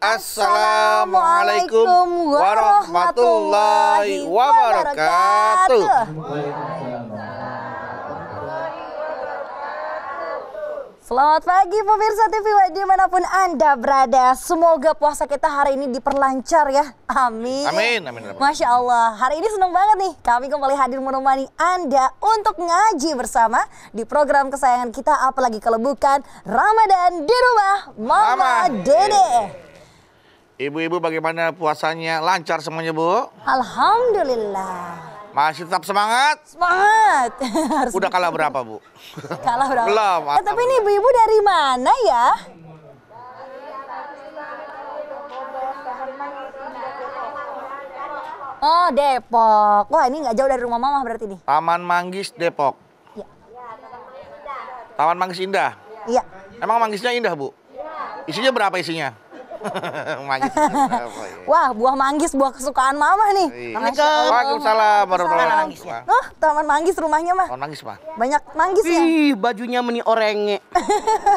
Assalamualaikum warahmatullahi wabarakatuh. Selamat pagi pemirsa TV dimanapun Anda berada. Semoga puasa kita hari ini diperlancar ya. Amin. Amin. Masya Allah, hari ini senang banget nih. Kami kembali hadir menemani Anda untuk ngaji bersama di program kesayangan kita. Apalagi kalau bukan Ramadan di rumah Mama Dede. Ibu-ibu bagaimana puasanya? Lancar semuanya, Bu? Alhamdulillah. Masih tetap semangat? Semangat. Udah kalah berapa, Bu? Kalah berapa? Belum. Tapi ini ibu-ibu dari mana ya? Oh, Depok. Wah, ini nggak jauh dari rumah Mama berarti nih. Taman Manggis, Depok. Iya. Taman Manggis indah? Iya. Emang manggisnya indah, Bu? Isinya berapa isinya? Manggis berapa, ya? Wah, buah manggis, buah kesukaan Mama nih. Waalaikumsalam warahmatullahi wabarakatuh. Oh, Taman Manggis rumahnya mah. Taman Manggis, Pak. Banyak manggis ya? Ih, bajunya meni oranye.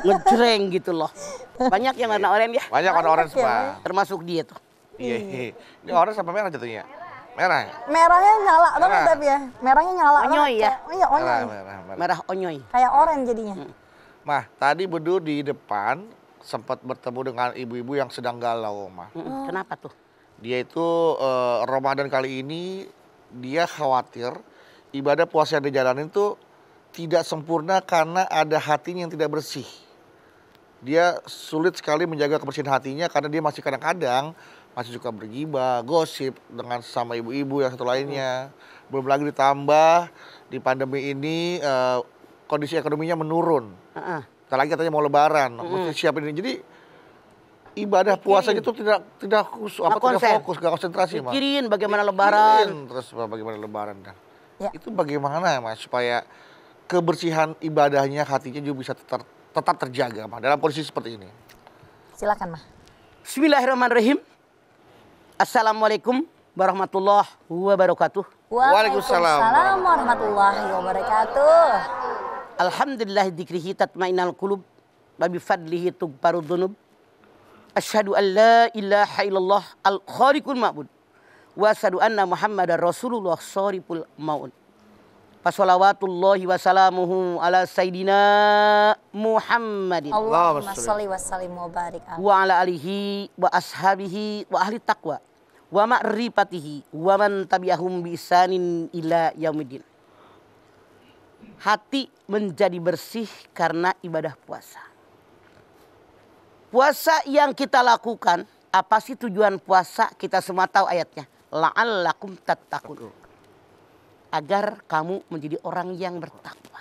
Ngejreng gitu loh. Banyak yang warna oranye ya? Banyak warna orange, ya, Pak. Termasuk dia tuh. Iya. Ini orange apa merah jatuhnya? Merah ya? Merahnya nyala banget Merah. tapi ya. Merahnya nyala Onyoy banget. ya? Iya, onyoy. Merah. Merah onyoy. Kayak oranye jadinya. Mah, tadi Bedu di depan sempat bertemu dengan ibu-ibu yang sedang galau, Mah. Kenapa tuh? Dia itu Ramadan kali ini dia khawatir ibadah puasa yang dijalanin tuh tidak sempurna karena ada hatinya yang tidak bersih. Dia sulit sekali menjaga kebersihan hatinya karena dia masih kadang-kadang masih suka bergibah, gosip dengan sama ibu-ibu yang satu lainnya. Belum lagi ditambah di pandemi ini kondisi ekonominya menurun. Ntar lagi katanya mau lebaran, mesti siapin ini. Jadi ibadah puasanya itu tidak khusus, tidak fokus, tidak konsentrasi, Mas. Pikirin bagaimana lebaran. Terus bagaimana lebaran kan. Ya. Itu bagaimana, Mas, supaya kebersihan ibadahnya, hatinya juga bisa tetap terjaga, Mas, dalam kondisi seperti ini. Silakan, Mah. Bismillahirrahmanirrahim. Assalamualaikum warahmatullahi wabarakatuh. Waalaikumsalam warahmatullahi wabarakatuh. Alhamdulillah dzikrihi tatmainnul qulub wa bi fadlihi tughfaru dzunub. Asyhadu an la ilaha illallah al-khaliqul ma'bud wa asyhadu anna Muhammadar Rasulullah shariful maun. Fasholawatullahi wa salamuhu ala sayyidina Muhammadin Allahumma sholli wa sallim wa barik wa ala alihi wa ashabihi wa ahli taqwa wa ma'rifatihi wa man tabi'ahum bi ihsanin ila yaumiddin. Hati menjadi bersih karena ibadah puasa. Puasa yang kita lakukan, apa sih tujuan puasa? Kita semua tahu ayatnya. La'allakum tattaqun. Agar kamu menjadi orang yang bertakwa.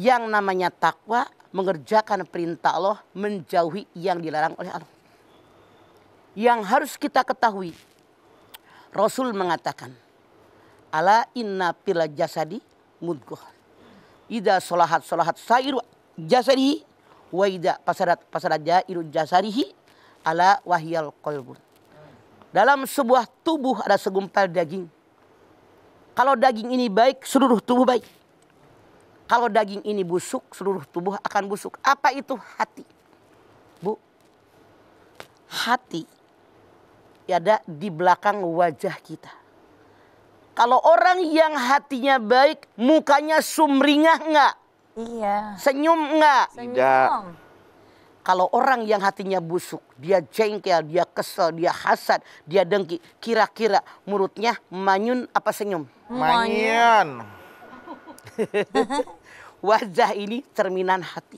Yang namanya takwa, mengerjakan perintah Allah, menjauhi yang dilarang oleh Allah. Yang harus kita ketahui, Rasul mengatakan, ala inna fil jasadi mudghah. Ida solahat sairu jasadihi wa ida pasadat jairu jasadihi ala wahyal qalbun. Dalam sebuah tubuh ada segumpal daging. Kalau daging ini baik, seluruh tubuh baik. Kalau daging ini busuk, seluruh tubuh akan busuk. Apa itu hati? Bu, hati ada di belakang wajah kita. Kalau orang yang hatinya baik, mukanya sumringah enggak? Iya. Senyum enggak? Tidak. Kalau orang yang hatinya busuk, dia jengkel, dia kesel, dia hasad, dia dengki. Kira-kira mulutnya manyun apa senyum? Manyun. Wajah ini cerminan hati.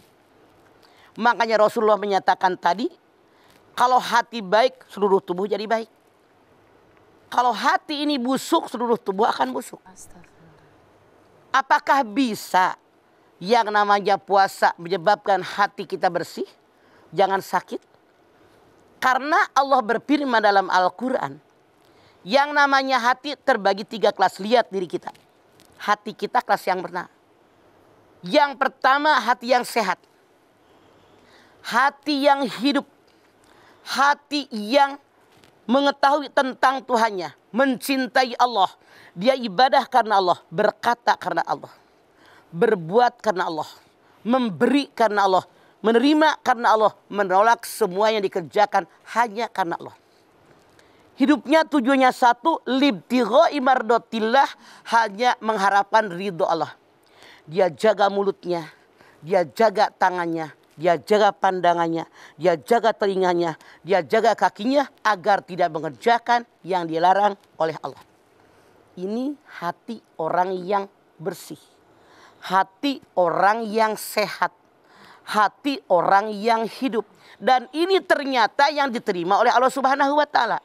Makanya Rasulullah menyatakan tadi, kalau hati baik, seluruh tubuh jadi baik. Kalau hati ini busuk, seluruh tubuh akan busuk. Apakah bisa yang namanya puasa menyebabkan hati kita bersih? Jangan sakit. Karena Allah berfirman dalam Al-Quran, yang namanya hati terbagi 3 kelas. Lihat diri kita. Hati kita kelas yang pertama. Yang pertama hati yang sehat. Hati yang hidup. Hati yang mengetahui tentang Tuhannya, mencintai Allah, dia ibadah karena Allah, berkata karena Allah, berbuat karena Allah, memberi karena Allah, Menerima karena Allah, menolak semua yang dikerjakan hanya karena Allah. Hidupnya tujuannya satu, libtigha'i mardatillah, hanya mengharapkan ridho Allah. Dia jaga mulutnya, dia jaga tangannya, dia jaga pandangannya, dia jaga telinganya, dia jaga kakinya agar tidak mengerjakan yang dilarang oleh Allah. Ini hati orang yang bersih, hati orang yang sehat, hati orang yang hidup. Dan ini ternyata yang diterima oleh Allah Subhanahu wa taala.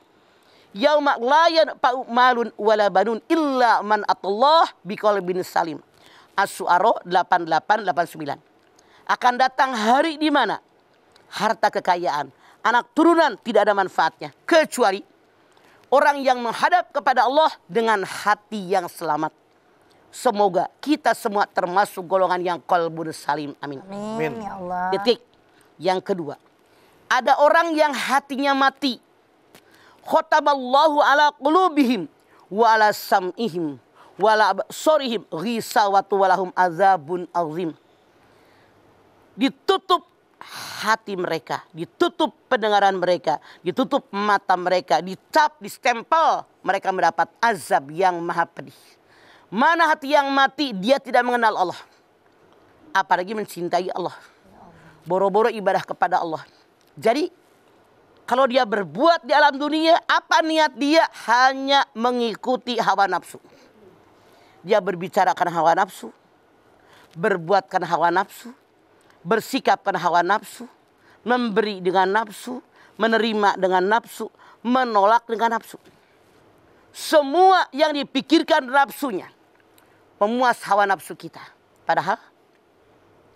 Yauma la yanfa'u malun wala banun illa man atallah biqalbin salim. Asy-Syu'ara 8889. Akan datang hari di mana harta kekayaan, anak turunan tidak ada manfaatnya kecuali orang yang menghadap kepada Allah dengan hati yang selamat. Semoga kita semua termasuk golongan yang qalbun salim. Amin. Amin ya Allah. Titik. Yang kedua, ada orang yang hatinya mati. Khotaballahu ala qulubihim wa ala sam'ihim wa ala absarihim ghisawatu walahum azabun azim. Ditutup hati mereka, ditutup pendengaran mereka, ditutup mata mereka, dicap, distempel, mereka mendapat azab yang maha pedih. Mana hati yang mati, dia tidak mengenal Allah, apalagi mencintai Allah, boro-boro ibadah kepada Allah. Jadi kalau dia berbuat di alam dunia, apa niat dia? Hanya mengikuti hawa nafsu. Dia berbicara karena hawa nafsu, berbuat karena hawa nafsu, bersikap karena hawa nafsu, memberi dengan nafsu, menerima dengan nafsu, menolak dengan nafsu. Semua yang dipikirkan nafsunya, memuas hawa nafsu kita. Padahal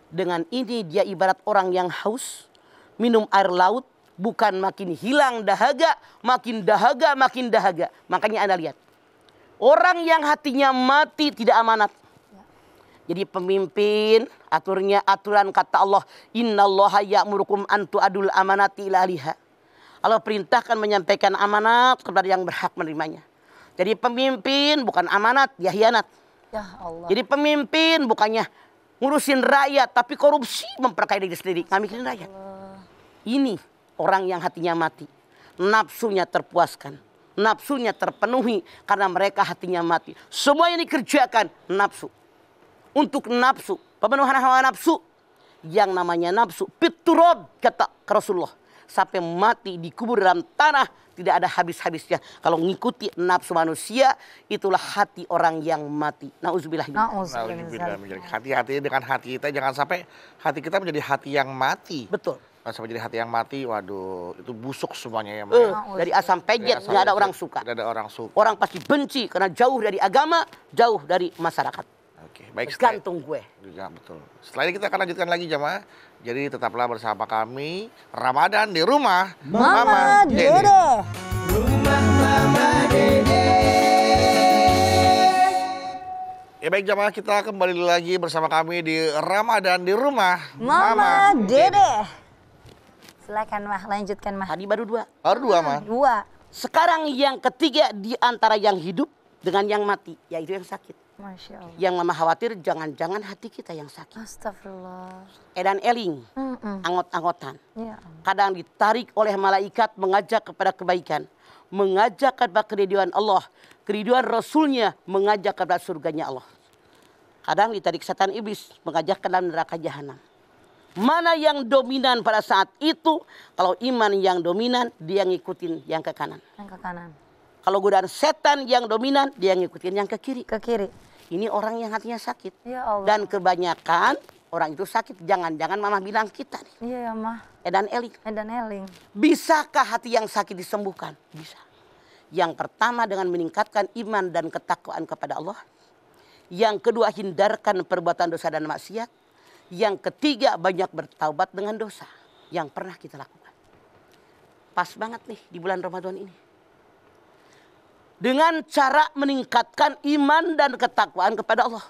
dengan ini dia ibarat orang yang haus, minum air laut, bukan makin hilang dahaga, makin dahaga, makin dahaga. Makanya Anda lihat, orang yang hatinya mati tidak amanat. Jadi pemimpin, aturan kata Allah, innallaha ya'murukum an tu'adul amanati ila ahliha. Allah perintahkan menyampaikan amanat kepada yang berhak menerimanya. Jadi pemimpin bukan amanat, dia hianat. Ya Allah. Jadi pemimpin bukannya ngurusin rakyat, tapi korupsi, memperkaya diri sendiri, nggak mikirin rakyat. Ini orang yang hatinya mati, nafsunya terpuaskan, nafsunya terpenuhi karena mereka hatinya mati. Semua yang dikerjakan nafsu. Untuk nafsu, pemenuhan hawa nafsu. Yang namanya nafsu, fiturab kata Rasulullah. Sampai mati dikubur dalam tanah, tidak ada habis-habisnya. Kalau mengikuti nafsu manusia, itulah hati orang yang mati. Nauzubillah. Hati-hati dengan hati kita, jangan sampai hati kita menjadi hati yang mati. Betul. Sampai jadi hati yang mati, waduh, itu busuk semuanya ya. Dari asam pejet nggak ada orang suka. Tidak ada orang suka. Orang pasti benci karena jauh dari agama, jauh dari masyarakat. Oke, baik. Gantung gue. Ya, betul. Setelah ini kita akan lanjutkan lagi jamaah. Jadi tetaplah bersama kami, Ramadan di rumah Mama Dede. Rumah Mama Dede. Ya baik jamaah, kita kembali lagi bersama kami di Ramadan di rumah Mama Dede. Silakan Mah, lanjutkan Mah. Tadi baru 2. Baru 2 Mah. 2. Sekarang yang ketiga di antara yang hidup dengan yang mati, yaitu yang sakit. Masya Allah. Yang Mama khawatir jangan-jangan hati kita yang sakit. Astagfirullah. Edan eling, angot-angotan. Ya. Kadang ditarik oleh malaikat mengajak kepada kebaikan, mengajak kepada keriduan Allah, keriduan Rasulnya, mengajak kepada surganya Allah. Kadang ditarik setan iblis, mengajak ke dalam neraka jahanam. Mana yang dominan pada saat itu? Kalau iman yang dominan, dia ngikutin yang ke kanan. Yang ke kanan. Kalau godaan setan yang dominan, dia ngikutin yang ke kiri. Ke kiri. Ini orang yang hatinya sakit. Ya Allah. Dan kebanyakan orang itu sakit. Jangan-jangan Mama bilang kita nih. Iya ya Mah. Edan eling. Edan eling. Bisakah hati yang sakit disembuhkan? Bisa. Yang pertama dengan meningkatkan iman dan ketakwaan kepada Allah. Yang kedua hindarkan perbuatan dosa dan maksiat. Yang ketiga banyak bertaubat dengan dosa yang pernah kita lakukan. Pas banget nih di bulan Ramadan ini. Dengan cara meningkatkan iman dan ketakwaan kepada Allah.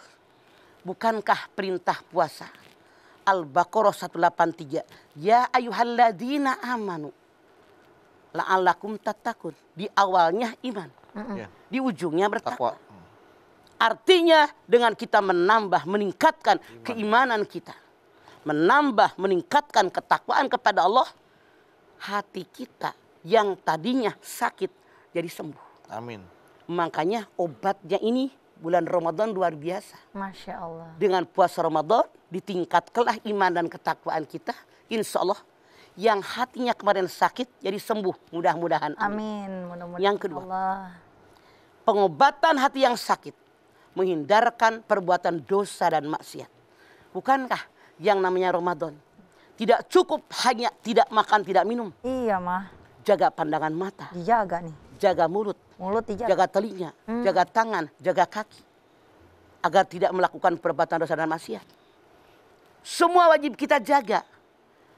Bukankah perintah puasa? Al-Baqarah 183. Ya ayyuhalladzina amanu la'allakum tattaqun. Di awalnya iman. Di ujungnya bertakwa. Artinya dengan kita menambah, meningkatkan keimanan kita. menambah, meningkatkan ketakwaan kepada Allah, hati kita yang tadinya sakit jadi sembuh. Amin. Makanya obatnya ini bulan Ramadan luar biasa. Masya Allah. Dengan puasa Ramadan ditingkatkanlah iman dan ketakwaan kita. Insya Allah yang hatinya kemarin sakit jadi sembuh. Mudah-mudahan. Amin. Mudah-mudahan. Yang kedua, Allah. pengobatan hati yang sakit, menghindarkan perbuatan dosa dan maksiat. Bukankah yang namanya Ramadan tidak cukup hanya tidak makan, tidak minum? Iya mah. Jaga pandangan mata, Dijaga nih. jaga mulut, Mulut dijaga. jaga telinga, jaga tangan, jaga kaki. Agar tidak melakukan perbuatan dosa dan maksiat. Semua wajib kita jaga.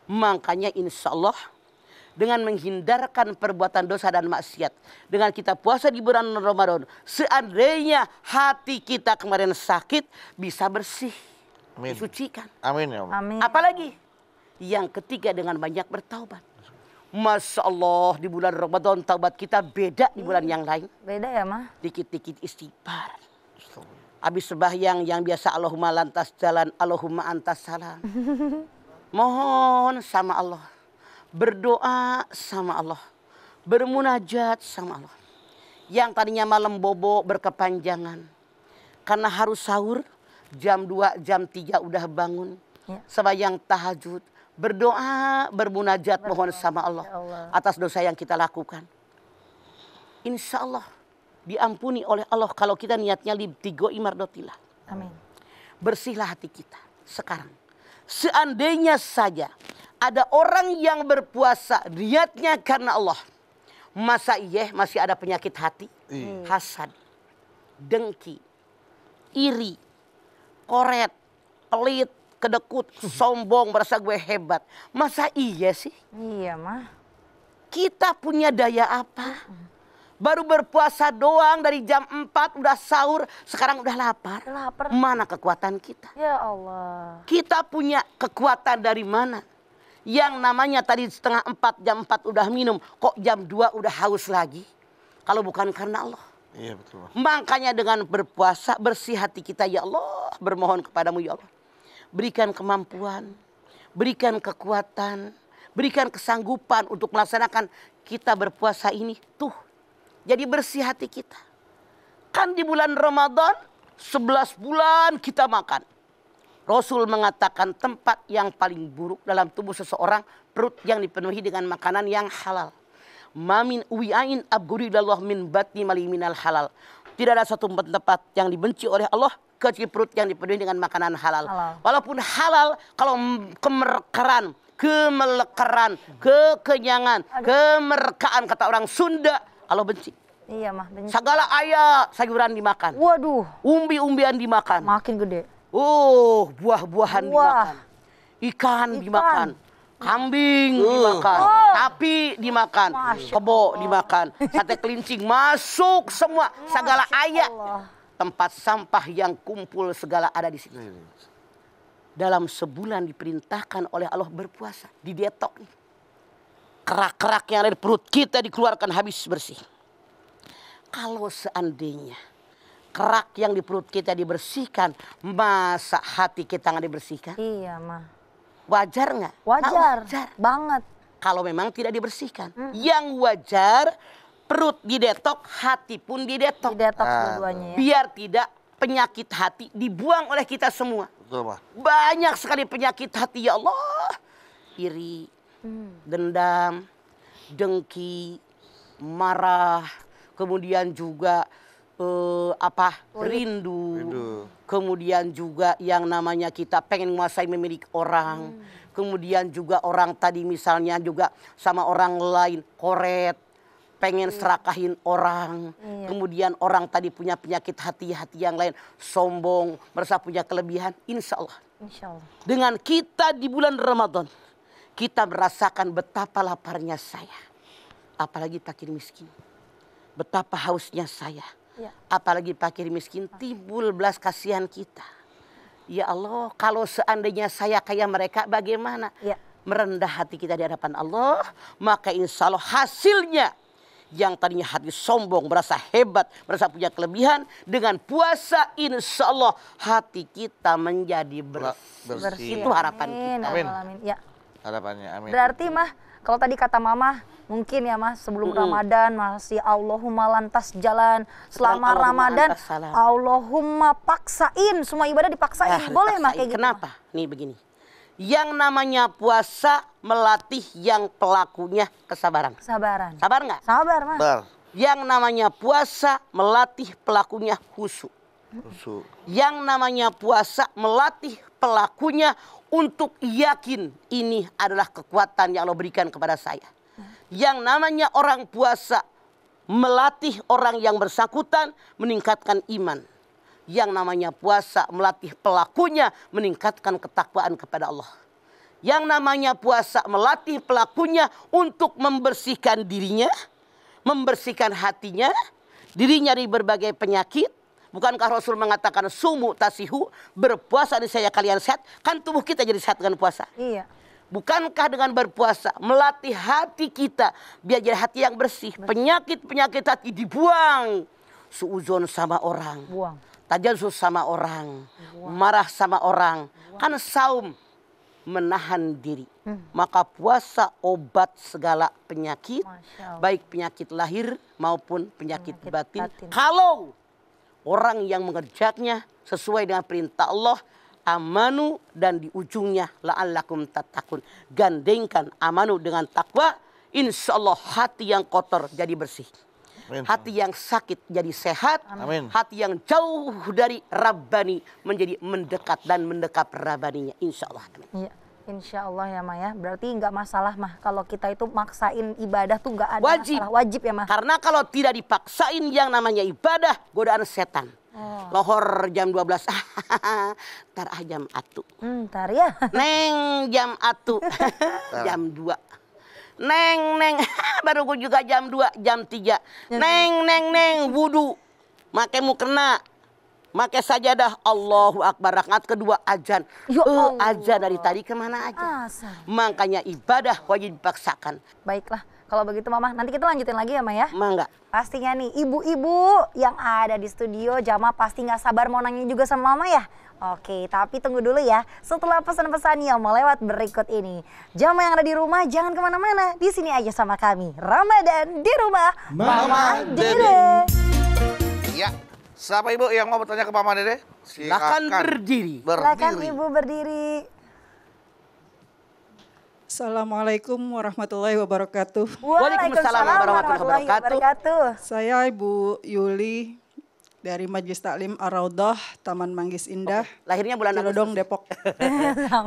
Makanya insya Allah dengan menghindarkan perbuatan dosa dan maksiat. Dengan kita puasa di bulan Ramadan. Seandainya hati kita kemarin sakit bisa bersih. Amin. Disucikan. Amin ya Allah. Amin. Apalagi yang ketiga dengan banyak bertaubat. Masya Allah di bulan Ramadan taubat kita beda di bulan yang lain. Beda ya mah. Dikit-dikit istighfar. Habis sembahyang yang biasa Allahumma lantas jalan, Allahumma antas salam. Mohon sama Allah. Berdoa sama Allah. Bermunajat sama Allah. Yang tadinya malam bobo berkepanjangan. Karena harus sahur, jam 2, jam 3 udah bangun. Ya. Sembahyang tahajud. Berdoa, bermunajat mohon sama Allah. Ya Allah. Atas dosa yang kita lakukan. Insya Allah diampuni oleh Allah kalau kita niatnya libtigo imardotillah. Amin. Bersihlah hati kita sekarang. Seandainya saja ada orang yang berpuasa niatnya karena Allah. Masa iya masih ada penyakit hati? Hasad, dengki, iri, koret, pelit, kedekut, sombong, merasa gue hebat. Masa iya sih? Iya mah. Kita punya daya apa? Baru berpuasa doang dari jam 4 udah sahur, sekarang udah lapar. Lapar. Mana kekuatan kita? Ya Allah. Kita punya kekuatan dari mana? Yang namanya tadi setengah 4, jam 4 udah minum. Kok jam 2 udah haus lagi? Kalau bukan karena Allah. Iya betul. Makanya dengan berpuasa bersih hati kita ya Allah. Bermohon kepadamu ya Allah. Berikan kemampuan. Berikan kekuatan. Berikan kesanggupan untuk melaksanakan kita berpuasa ini. Tuh. Jadi bersih hati kita. Kan di bulan Ramadan 11 bulan kita makan. Rasul mengatakan tempat yang paling buruk dalam tubuh seseorang perut yang dipenuhi dengan makanan yang halal. Mamin uwi'ain abguridallah min batni maliminal halal. Tidak ada satu tempat yang dibenci oleh Allah kecuali perut yang dipenuhi dengan makanan halal. Walaupun halal kalau kemelekeran, kekenyangan, kemerkaan kata orang Sunda Allah benci. Iya mah. Benci. Segala ayat sayuran dimakan. Waduh. Umbi-umbian dimakan. Makin gede. Oh, buah-buahan dimakan. Ikan dimakan. Kambing dimakan. Sapi dimakan. Kebo dimakan. Sate kelincing masuk semua. Segala ayat. Tempat sampah yang kumpul segala ada di situ. Dalam sebulan diperintahkan oleh Allah berpuasa. Didetok. Kerak-kerak yang ada di perut kita dikeluarkan habis bersih. Kalau seandainya kerak yang di perut kita dibersihkan, masa hati kita nggak dibersihkan? Iya mah. Wajar nggak? Wajar. Nah, wajar. Banget. Kalau memang tidak dibersihkan. Yang wajar perut didetok, hati pun didetok. Detox dua-duanya ya. Biar tidak penyakit hati dibuang oleh kita semua. Betul, Pak. Banyak sekali penyakit hati ya Allah. Iri, dendam, dengki, marah, kemudian juga rindu. Kemudian juga yang namanya kita pengen menguasai memiliki orang. Kemudian juga orang tadi misalnya juga sama orang lain koret, pengen serakahin orang. Kemudian orang tadi punya penyakit hati yang lain, sombong, merasa punya kelebihan. Insya Allah. Dengan kita di bulan Ramadan, kita merasakan betapa laparnya saya. Apalagi fakir miskin. Betapa hausnya saya. Ya. Apalagi fakir miskin, timbul belas kasihan kita. Ya Allah, kalau seandainya saya kayak mereka bagaimana? Ya. Merendah hati kita di hadapan Allah, maka insya Allah hasilnya yang tadinya hati sombong, merasa hebat, merasa punya kelebihan, dengan puasa insya Allah hati kita menjadi bersih. Itu harapan kita. Amin. Amin. Ya. Harapannya, amin. Berarti mah, kalau tadi kata mama, mungkin ya mas sebelum Ramadan masih Allahumma lantas jalan. Selama Ramadan Allahumma paksain, semua ibadah dipaksain. Boleh mah kayak gitu? Kenapa? Nih begini. Yang namanya puasa melatih yang pelakunya kesabaran. Kesabaran. Sabar nggak? Sabar mas. Sabar. Yang namanya puasa melatih pelakunya khusyuk. Yang namanya puasa melatih pelakunya untuk yakin ini adalah kekuatan yang Allah berikan kepada saya. Yang namanya orang puasa melatih orang yang bersangkutan meningkatkan iman. Yang namanya puasa melatih pelakunya meningkatkan ketakwaan kepada Allah. Yang namanya puasa melatih pelakunya untuk membersihkan dirinya, membersihkan hatinya, dirinya dari berbagai penyakit. Bukankah Rasul mengatakan sumu tasihu, berpuasa niscaya kalian sehat? Kan tubuh kita jadi sehat dengan puasa. Iya. Bukankah dengan berpuasa melatih hati kita biar jadi hati yang bersih? Penyakit-penyakit hati dibuang. Suuzon sama orang. Buang. Tajasus sama orang, marah sama orang, kan saum menahan diri. Maka puasa obat segala penyakit, baik penyakit lahir maupun penyakit batin. Kalau orang yang mengerjakannya sesuai dengan perintah Allah, amanu, dan di ujungnya la'allakum tattaqun. Gandengkan amanu dengan takwa, insya Allah hati yang kotor jadi bersih. Amin. Hati yang sakit jadi sehat. Amin. Hati yang jauh dari Rabbani menjadi mendekat dan mendekap Rabbaninya. Insya Allah. Amin. Iya, insya Allah ya Maya. Berarti nggak masalah mah kalau kita itu maksain ibadah tuh nggak ada wajib. masalah. Wajib ya mah. Karena kalau tidak dipaksain yang namanya ibadah, godaan setan. Lohor jam 12. Tar jam atu. Ntar ya. Neng jam atu. Jam 2. Neng, baru gue juga jam 2, jam 3. Neng, wudu. Make mukena. Make sajadah, Allahu Akbar. Rakaat kedua azan. Azan dari tadi kemana aja. Makanya ibadah wajib dipaksakan. Baiklah, kalau begitu Mama, nanti kita lanjutin lagi ya Maya. Mangga. Pastinya nih, ibu-ibu yang ada di studio, Jamaah pasti nggak sabar mau nanya juga sama Mama ya. Oke, tapi tunggu dulu ya. Setelah pesan-pesan yang mau lewat berikut ini, jamaah yang ada di rumah jangan kemana-mana. Di sini aja sama kami, Ramadan di rumah Mama Dede. Iya, siapa ibu yang mau bertanya ke Mama Dede? Silakan berdiri. Silakan ibu berdiri. Assalamualaikum warahmatullahi wabarakatuh. Waalaikumsalam warahmatullahi wabarakatuh. Saya Ibu Yuli dari Majelis Taklim Ar-Raudhah, Taman Manggis Indah. Lahirnya bulan Cilodong, Depok.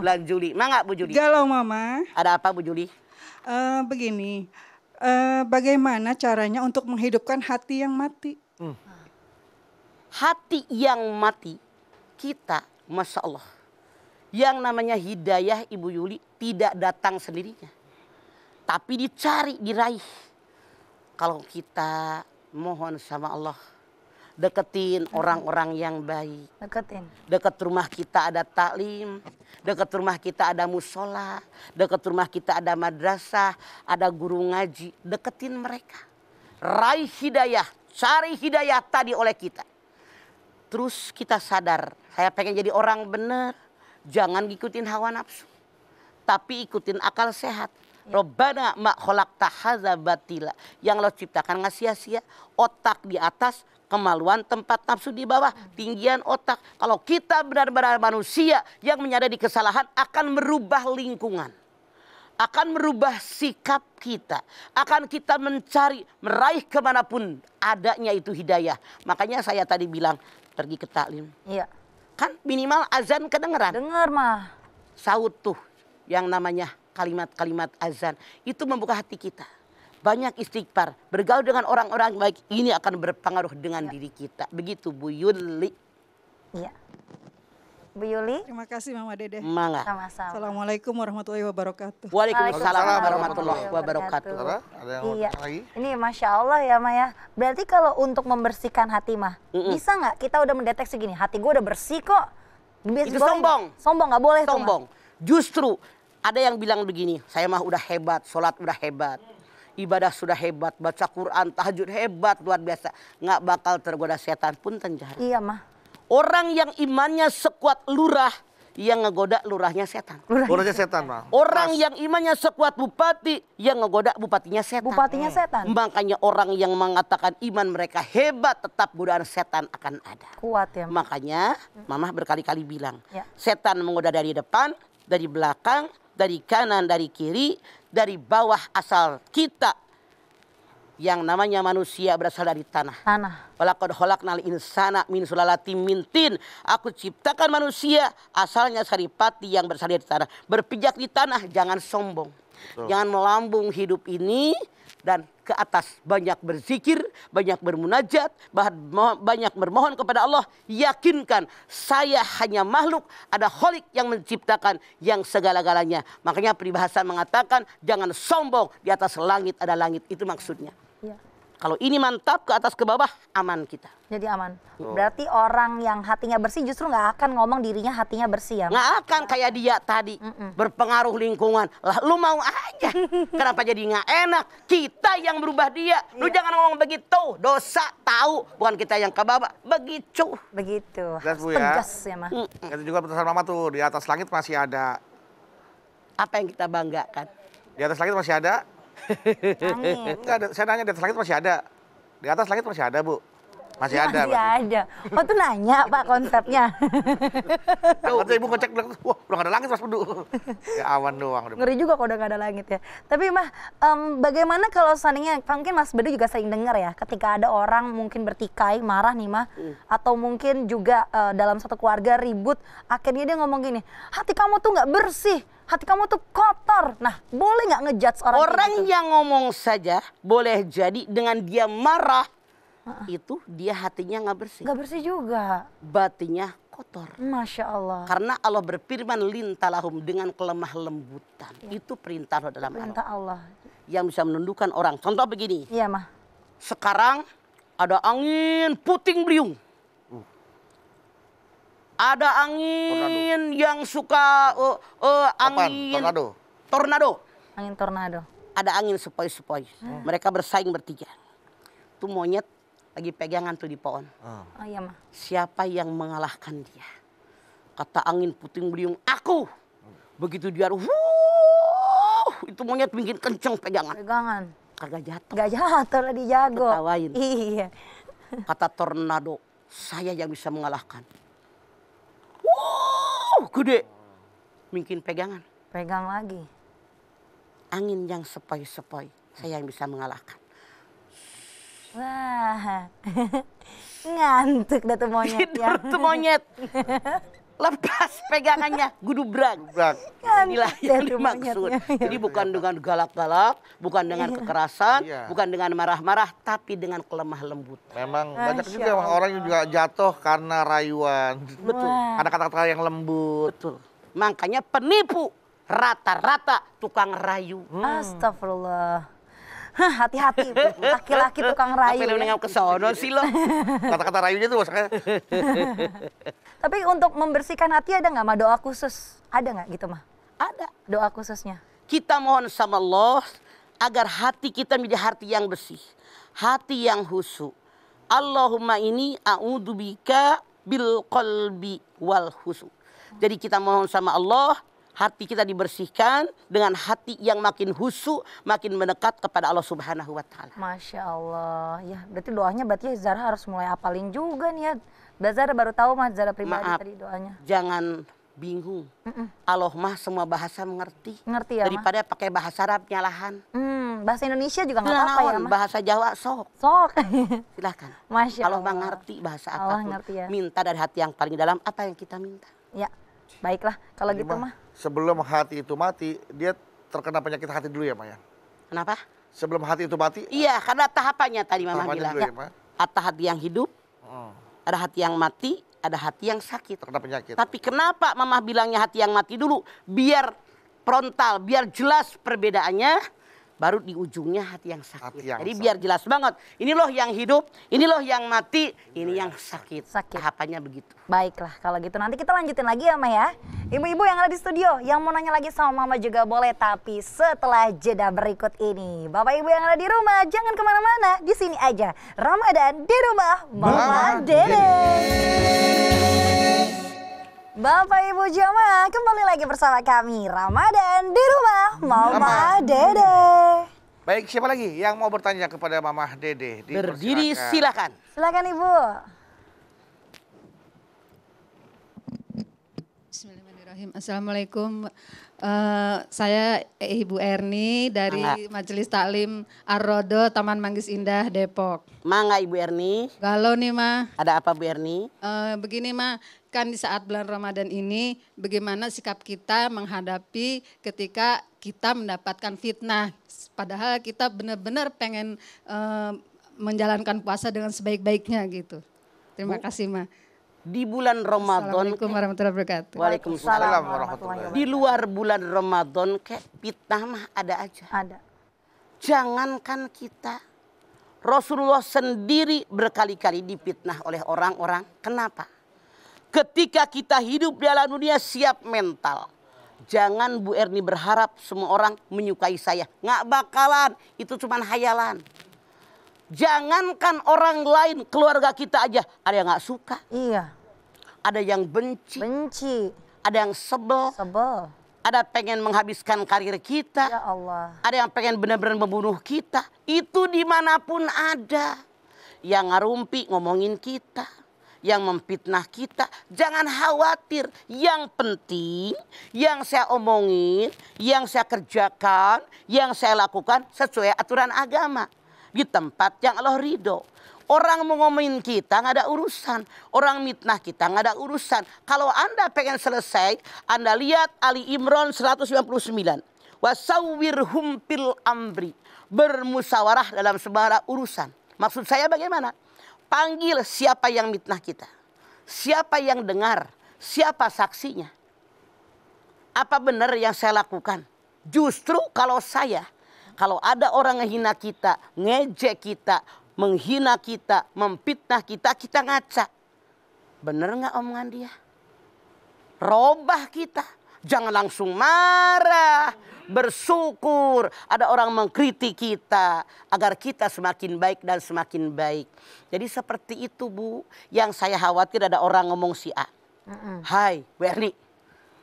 Bulan Juli. Mangga Bu Juli. Galau Mama. Ada apa Bu Juli? Begini, bagaimana caranya untuk menghidupkan hati yang mati? Hati yang mati kita, Masya Allah. Yang namanya hidayah Ibu Yuli tidak datang sendirinya. Tapi dicari, diraih. Kalau kita mohon sama Allah, deketin orang-orang yang baik. Deketin. Dekat rumah kita ada taklim, dekat rumah kita ada musola, dekat rumah kita ada madrasah, ada guru ngaji. Deketin mereka. Raih hidayah, cari hidayah tadi oleh kita. Terus kita sadar, saya pengen jadi orang benar. Jangan ngikutin hawa nafsu, tapi ikutin akal sehat. Rabbana ma khalaqta hadza batila. Yang lo ciptakan nggak sia-sia. Otak di atas, kemaluan tempat nafsu di bawah, tinggian otak. Kalau kita benar-benar manusia yang menyadari kesalahan, akan merubah lingkungan, akan merubah sikap kita, akan kita mencari, meraih kemanapun adanya itu hidayah. Makanya saya tadi bilang pergi ke taklim. Iya. Kan minimal azan kedengeran. Dengar mah. Saut tuh yang namanya kalimat-kalimat azan. Itu membuka hati kita. Banyak istighfar. Bergaul dengan orang-orang baik. Ini akan berpengaruh dengan diri kita. Begitu Bu Yuli. Iya. Bu Yuli. Terima kasih Mama Dede. Mangga. Sama-sama. Assalamualaikum warahmatullahi wabarakatuh. Waalaikumsalam warahmatullahi wabarakatuh. Ada yang Iya. lagi? Ini Masya Allah ya Maya. Berarti kalau untuk membersihkan hati mah, bisa nggak kita udah mendeteksi gini, hati gue udah bersih kok. Itu sombong. Sombong nggak boleh tuh, Sombong. Justru ada yang bilang begini, saya mah udah hebat, sholat udah hebat. ibadah sudah hebat, baca Quran, tahajud hebat, luar biasa. Nggak bakal tergoda setan pun tenjara. Iya mah. Orang yang imannya sekuat lurah, yang ngegoda lurahnya setan. Lurahnya setan, Bang. Orang yang imannya sekuat bupati, yang ngegoda bupatinya setan. Bupatinya setan. Makanya orang yang mengatakan iman mereka hebat, tetap godaan setan akan ada. Kuat ya. Makanya Mama berkali-kali bilang, Ya. setan menggoda dari depan, dari belakang, dari kanan, dari kiri, dari bawah, asal kita yang namanya manusia berasal dari tanah. Tanah. Walaqad khalaqnal insana min sulalatin min tin. Aku ciptakan manusia asalnya saripati yang berasal dari tanah. Berpijak di tanah, jangan sombong. Jangan melambung hidup ini dan ke atas. Banyak berzikir, banyak bermunajat, banyak bermohon kepada Allah. Yakinkan saya hanya makhluk, ada Khalik yang menciptakan yang segala-galanya. Makanya peribahasa mengatakan jangan sombong, di atas langit ada langit. Itu maksudnya. Iya. Kalau ini mantap, ke atas ke bawah, aman kita. Jadi aman. Berarti orang yang hatinya bersih justru nggak akan ngomong dirinya hatinya bersih ya. Nggak akan kayak dia tadi, berpengaruh lingkungan. Lah lu mau aja, kenapa jadi nggak enak? Kita yang berubah dia. Lu jangan ngomong begitu, dosa tahu. Bukan kita yang ke bawah, begitu. Begitu. Jelas, Bu, ya. Tegas ya mah. Itu juga pesan Mama tuh, di atas langit masih ada. Apa yang kita banggakan? Di atas langit masih ada. Angin. Enggak, saya nanya di atas langit masih ada. Di atas langit masih ada, Bu. Masih ada. Masih ada. Oh tuh nanya Pak konsepnya. Kata ibu ngecek bilang, wah udah gak ada langit Mas Bedu. Ya awan doang. Ngeri juga kalau udah gak ada langit ya. Tapi mah bagaimana kalau seandainya mungkin Mas Bedu juga sering dengar ya, ketika ada orang mungkin bertikai marah nih mah, atau mungkin juga dalam satu keluarga ribut, akhirnya dia ngomong gini, hati kamu tuh nggak bersih, hati kamu tuh kotor. Nah boleh nggak ngejudge orang? Orang kayak gitu? yang ngomong saja boleh jadi dengan dia marah, itu dia hatinya nggak bersih. Nggak bersih juga. Batinnya kotor. Masya Allah. Karena Allah berfirman lintalahum dengan kelemah lembutan. Itu perintah Allah dalam Perintah Allah. Allah. Yang bisa menundukkan orang. Contoh begini. Iya mah. Sekarang ada angin puting beliung. Ada angin yang suka angin Tornado. tornado. Angin tornado. Ada angin sepoi-sepoi. Mereka bersaing bertiga. Tuh monyet lagi pegangan tuh di pohon. Oh iya mah. Siapa yang mengalahkan dia? Kata angin puting beliung, aku. Begitu dia, itu monyet bikin kenceng pegangan. Pegangan. Kagak jatuh. Nggak jatuh lah dijago. Ketawain. Iya. Kata tornado, saya yang bisa mengalahkan. Gede. Bikin pegangan. Pegang lagi. Angin yang sepoi-sepoi, saya yang bisa mengalahkan. Wah. Ngantuk dah tuh monyet ya. Tidur tuh monyet. Lepas pegangannya, gudubrak. Inilah yang tuh dimaksud. monyetnya. Jadi bukan dengan galak-galak, bukan dengan kekerasan, Iya. bukan dengan marah-marah, tapi dengan kelemah lembut. Memang banyak Masya juga emang orang yang juga jatuh karena rayuan. Betul. Ada kata-kata yang lembut. Betul. Makanya penipu rata-rata tukang rayu. Astagfirullah. Hah, hati-hati laki-laki tukang rayu. Apa lu Ya. nengok ke sono sih lo? Kata-kata rayunya tuh maksudnya. Tapi untuk membersihkan hati ada nggak mah doa khusus? Ada nggak gitu mah? Ada. Doa khususnya? Kita mohon sama Allah agar hati kita menjadi hati yang bersih, hati yang khusyuk. Allahumma ini a'udzubika bil qalbi wal khusyuk. Jadi kita mohon sama Allah, hati kita dibersihkan dengan hati yang makin khusyuk, makin mendekat kepada Allah Subhanahu wa taala. Masya Allah. Ya berarti doanya berarti Zara harus mulai apalin juga nih ya. Zara baru tahu mah Zara pribadi Maaf, tadi doanya. jangan bingung. Allah mah semua bahasa mengerti. Ngerti ya mah? Daripada pakai bahasa Arab nyalahan. Bahasa Indonesia juga nggak apa-apa ya Naon, mah? bahasa Jawa sok. Sok. Silahkan. Masya Allah Allah. mengerti bahasa Allah apapun. ngerti ya. Minta dari hati yang paling dalam apa yang kita minta. Ya, baiklah kalau Jadi gitu mah. Sebelum hati itu mati, dia terkena penyakit hati dulu ya, Maya? Kenapa? Sebelum hati itu mati, Iya, karena tahapannya tadi Mama tahapannya bilang. dulu ya, Ma? Ada hati yang hidup, ada hati yang mati, ada hati yang sakit. Terkena penyakit. Tapi kenapa Mama bilangnya hati yang mati dulu? Biar frontal, biar jelas perbedaannya. baru di ujungnya hati yang sakit. Hati yang Jadi sakit. biar jelas banget. Ini loh yang hidup, ini loh yang mati, ini yang sakit. Sakit. Tahapannya begitu. Baiklah, kalau gitu nanti kita lanjutin lagi ya, Ma ya. Ibu-ibu yang ada di studio, yang mau nanya lagi sama Mama juga boleh, tapi setelah jeda berikut ini. Bapak Ibu yang ada di rumah, jangan kemana-mana, di sini aja. Ramadan di rumah Mama Dede. Bapak Ibu jamaah, kembali lagi bersama kami. Ramadan di rumah Mama Dede. Baik, siapa lagi yang mau bertanya kepada Mama Dede? Berdiri Dipersilakan. silakan. Silakan Ibu. Bismillahirrahmanirrahim. Assalamualaikum. Saya Ibu Erni dari Majelis Taklim Ar-Rodo Taman Manggis Indah Depok. Mangga Ibu Erni. Galau nih Ma. Ada apa Bu Erni? Begini Ma, kan di saat bulan Ramadan ini bagaimana sikap kita menghadapi ketika kita mendapatkan fitnah. Padahal kita benar-benar pengen menjalankan puasa dengan sebaik-baiknya gitu. Terima kasih Ma. Di bulan Ramadan. Assalamualaikum warahmatullahi wabarakatuh. Waalaikumsalam warahmatullahi Di luar bulan Ramadan kayak fitnah mah ada aja. Ada. Jangankan kita. Rasulullah sendiri berkali-kali difitnah oleh orang-orang. Kenapa? Ketika kita hidup di dalam dunia siap mental. Jangan Bu Erni berharap semua orang menyukai saya. Nggak bakalan. Itu cuma hayalan. Jangankan orang lain, keluarga kita aja. Ada yang nggak suka. Iya. Ada yang benci. Benci. Ada yang sebel. Sebel. Ada pengen menghabiskan karir kita. Ya Allah. Ada yang pengen benar-benar membunuh kita. Itu dimanapun ada. Yang ngarumpi ngomongin kita. Yang memfitnah kita. Jangan khawatir. Yang penting yang saya omongin, yang saya kerjakan, yang saya lakukan sesuai aturan agama. Di tempat yang Allah ridho. Orang mau ngomongin kita nggak ada urusan. Orang mitnah kita nggak ada urusan. Kalau Anda pengen selesai, Anda lihat Ali Imran 199. Wasawwirhum fil amri. Bermusyawarah dalam segala urusan. Maksud saya bagaimana? Panggil siapa yang mitnah kita. Siapa yang dengar. Siapa saksinya. Apa benar yang saya lakukan? Justru kalau ada orang menghina kita, ngejek kita, menghina kita, memfitnah kita, kita ngaca. Bener nggak omongan dia? Robah kita. Jangan langsung marah. Bersyukur ada orang mengkritik kita. Agar kita semakin baik dan semakin baik. Jadi seperti itu Bu. Yang saya khawatir ada orang ngomong si A. Hai Bu Erni.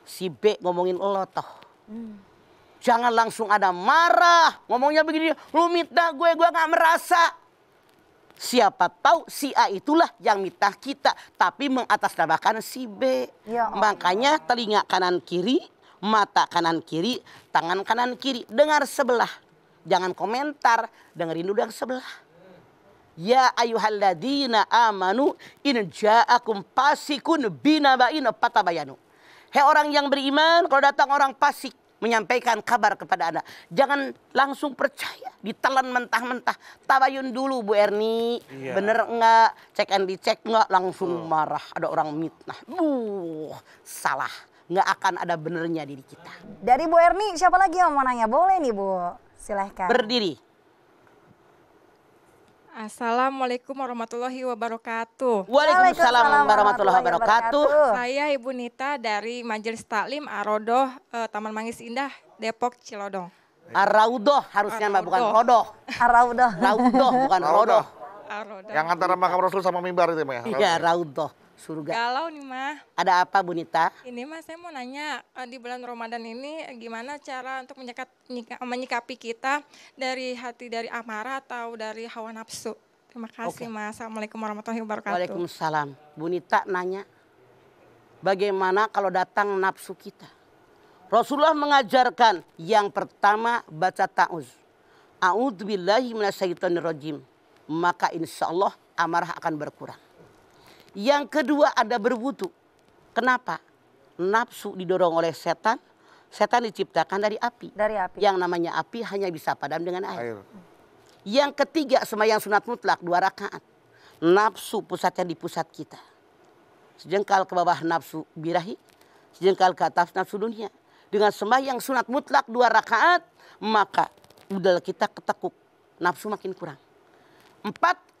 Si B ngomongin lo toh. Jangan langsung ada marah. Ngomongnya begini, lu mitnah gue gak merasa. Siapa tahu si A itulah yang mitnah kita. Tapi mengatasnamakan si B. Ya Allah. Makanya telinga kanan kiri, mata kanan kiri, tangan kanan kiri. Dengar sebelah. Jangan komentar, dengerin dulu yang sebelah. Ya ayyuhalladzina amanu in ja'akum fasikun binaba'in fatabayanu. Hei orang yang beriman, kalau datang orang fasik menyampaikan kabar kepada Anda. Jangan langsung percaya. Ditelan mentah-mentah. Tabayun dulu Bu Erni. Iya. Bener enggak? Cek and dicek enggak? Langsung marah. Ada orang mitnah. Salah. Nggak akan ada benernya diri kita. Dari Bu Erni, siapa lagi yang mau nanya? Boleh nih Bu. Silahkan. Berdiri. Assalamualaikum warahmatullahi wabarakatuh. Waalaikumsalam warahmatullahi wabarakatuh. Saya Ibu Nita dari Majelis Taklim Ar-Rodoh Taman Manggis Indah, Depok, Cilodong. Ar-Raudoh harusnya Mbak, bukan Rodoh. Araudah. Raudoh bukan Rodoh. Ar-Rodoh. Yang antara makam Rasul sama mimbar itu ya? Iya, Raudoh. Surga. Galau nih Mah. Ada apa Bu Nita? Ini Mah saya mau nanya di bulan Ramadan ini gimana cara untuk menyikapi kita dari hati dari amarah atau dari hawa nafsu. Terima kasih Mas. Assalamualaikum warahmatullahi wabarakatuh. Waalaikumsalam. Bu Nita nanya, bagaimana kalau datang nafsu kita? Rasulullah mengajarkan yang pertama baca ta'uz. A'udzubillahi minasyaitonirrajim. Maka insya Allah amarah akan berkurang. Yang kedua ada berwudu. Kenapa? Nafsu didorong oleh setan. Setan diciptakan dari api. Dari api. Yang namanya api hanya bisa padam dengan air. Air. Yang ketiga sembahyang sunat mutlak 2 rakaat. Nafsu pusatnya di pusat kita. Sejengkal ke bawah nafsu birahi. Sejengkal ke atas nafsu dunia. Dengan sembahyang sunat mutlak 2 rakaat. Maka udara kita ketekuk, nafsu makin kurang. 4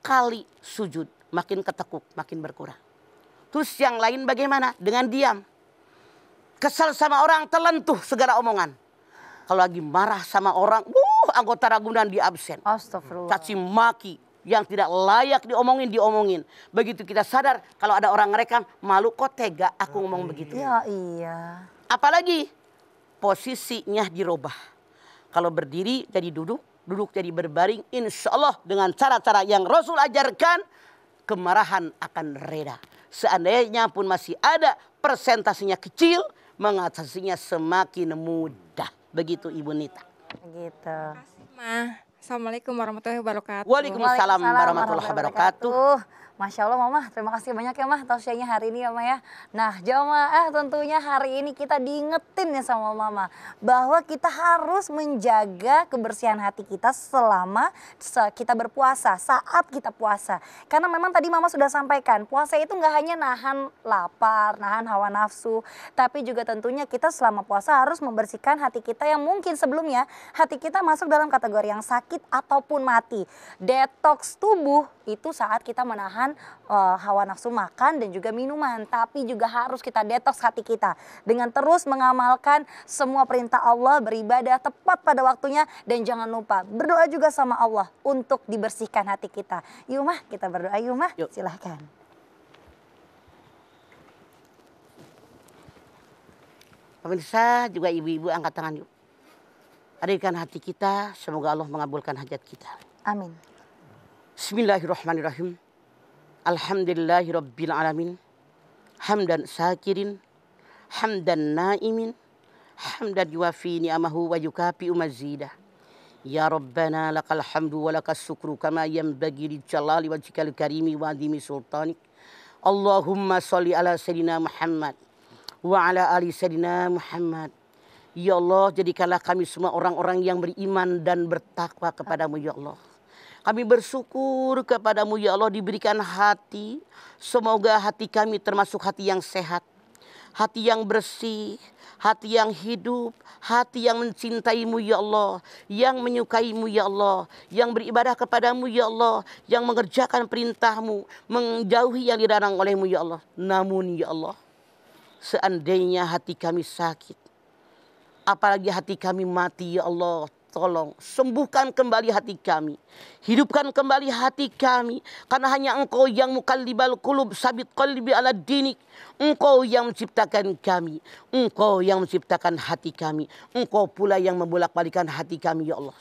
kali sujud, makin ketekuk, makin berkurang. Terus yang lain bagaimana? Dengan diam. Kesal sama orang, terlentuh segala omongan. Kalau lagi marah sama orang, anggota Ragunan di absen. Astagfirullah. Caci maki yang tidak layak diomongin. Begitu kita sadar kalau ada orang ngerekam, malu kok tega aku ngomong begitu. Ya iya. Apalagi posisinya dirubah. Kalau berdiri jadi duduk, duduk jadi berbaring. Insya Allah dengan cara-cara yang Rasul ajarkan, kemarahan akan reda. Seandainya pun masih ada, persentasenya kecil, mengatasinya semakin mudah. Begitu Ibu Nita. Begitu. Ma, Assalamualaikum warahmatullahi wabarakatuh. Waalaikumsalam warahmatullahi wabarakatuh. Masya Allah Mama, terima kasih banyak ya Mah tausiahnya hari ini ya Mah ya. Nah jamaah tentunya hari ini kita diingetin ya sama Mama bahwa kita harus menjaga kebersihan hati kita selama kita berpuasa, saat kita puasa. Karena memang tadi Mama sudah sampaikan puasa itu nggak hanya nahan lapar, nahan hawa nafsu. Tapi juga tentunya kita selama puasa harus membersihkan hati kita yang mungkin sebelumnya hati kita masuk dalam kategori yang sakit ataupun mati. Detoks tubuh itu saat kita menahan hawa nafsu makan dan juga minuman, tapi juga harus kita detoks hati kita dengan terus mengamalkan semua perintah Allah, beribadah tepat pada waktunya dan jangan lupa berdoa juga sama Allah untuk dibersihkan hati kita. Yuk Mah, kita berdoa yuk Mah. Yuk. Silahkan. Pemirsa juga ibu-ibu angkat tangan yuk. Hadirkan hati kita, semoga Allah mengabulkan hajat kita. Amin. Bismillahirrahmanirrahim. Alhamdulillahirabbil alamin. Hamdan sakirin, hamdan naimin, hamdan yuwafi ni'amahu wa yukafi'u mazidah. Ya Rabbana lakal hamdu wa lakas syukru kama yanbaghi li jalali wajhikal karimi wa adhimi sultanik. Allahumma sholli ala sayyidina Muhammad wa ala ali sayyidina Muhammad. Ya Allah, jadikanlah kami semua orang-orang yang beriman dan bertakwa kepadamu ya Allah. Kami bersyukur kepadamu ya Allah diberikan hati. Semoga hati kami termasuk hati yang sehat. Hati yang bersih. Hati yang hidup. Hati yang mencintaimu ya Allah. Yang menyukaimu ya Allah. Yang beribadah kepadamu ya Allah. Yang mengerjakan perintahmu. Menjauhi yang dilarang olehmu ya Allah. Namun ya Allah, seandainya hati kami sakit, apalagi hati kami mati ya Allah, tolong sembuhkan kembali hati kami. Hidupkan kembali hati kami. Karena hanya Engkau yang mukallibal qulub sabit qalbi ala dinik. Engkau yang menciptakan kami. Engkau yang menciptakan hati kami. Engkau pula yang membolak-balikan hati kami ya Allah.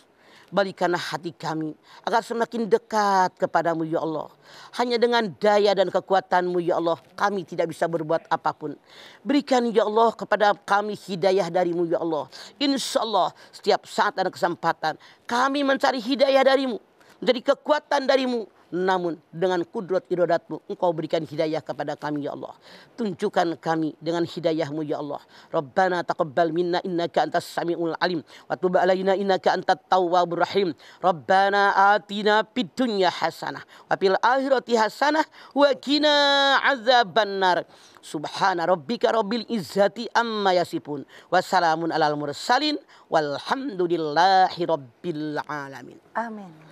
Balikanlah hati kami agar semakin dekat kepadamu ya Allah. Hanya dengan daya dan kekuatanmu ya Allah kami tidak bisa berbuat apapun. Berikan ya Allah kepada kami hidayah darimu ya Allah. Insya Allah setiap saat ada kesempatan kami mencari hidayah darimu. Menjadi kekuatan darimu. Namun dengan kudrat iradatmu Engkau berikan hidayah kepada kami ya Allah. Tunjukkan kami dengan hidayahmu ya Allah. Rabbana taqabbal minna innaka antas samiul alim. Wa tub alaina innaka antat tawwabur rahim. Rabbana atina fid dunya hasanah. Wa fil akhirati hasanah. Wa qina azabannar. Subhana rabbika rabbil izzati amma yasifun. Wassalamun alal mursalin. Walhamdulillahi rabbil alamin. Amin.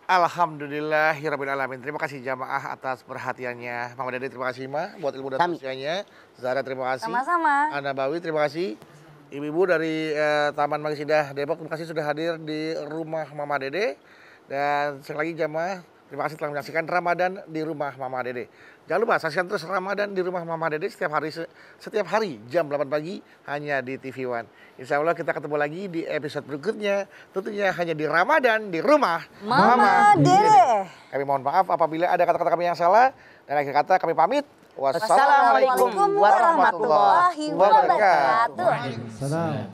Alhamdulillahirabbil alamin. Terima kasih jamaah atas perhatiannya. Mama Dede terima kasih Ma buat ilmu dan tausiahnya. Zara terima kasih. Sama-sama. Ana Bawi terima kasih. Ibu-ibu dari Taman Magisindah Depok terima kasih sudah hadir di rumah Mama Dede. Dan sekali lagi jamaah terima kasih telah menyaksikan Ramadan di rumah Mama Dede. Jangan lupa saksikan terus Ramadan di rumah Mama Dede setiap hari jam 8 pagi hanya di TV One. Insya Allah kita ketemu lagi di episode berikutnya. Tentunya hanya di Ramadan di rumah Mama Dede. Kami mohon maaf apabila ada kata-kata kami yang salah. Dan akhir kata kami pamit. Wassalamualaikum warahmatullahi wabarakatuh. Waalaikumsalam.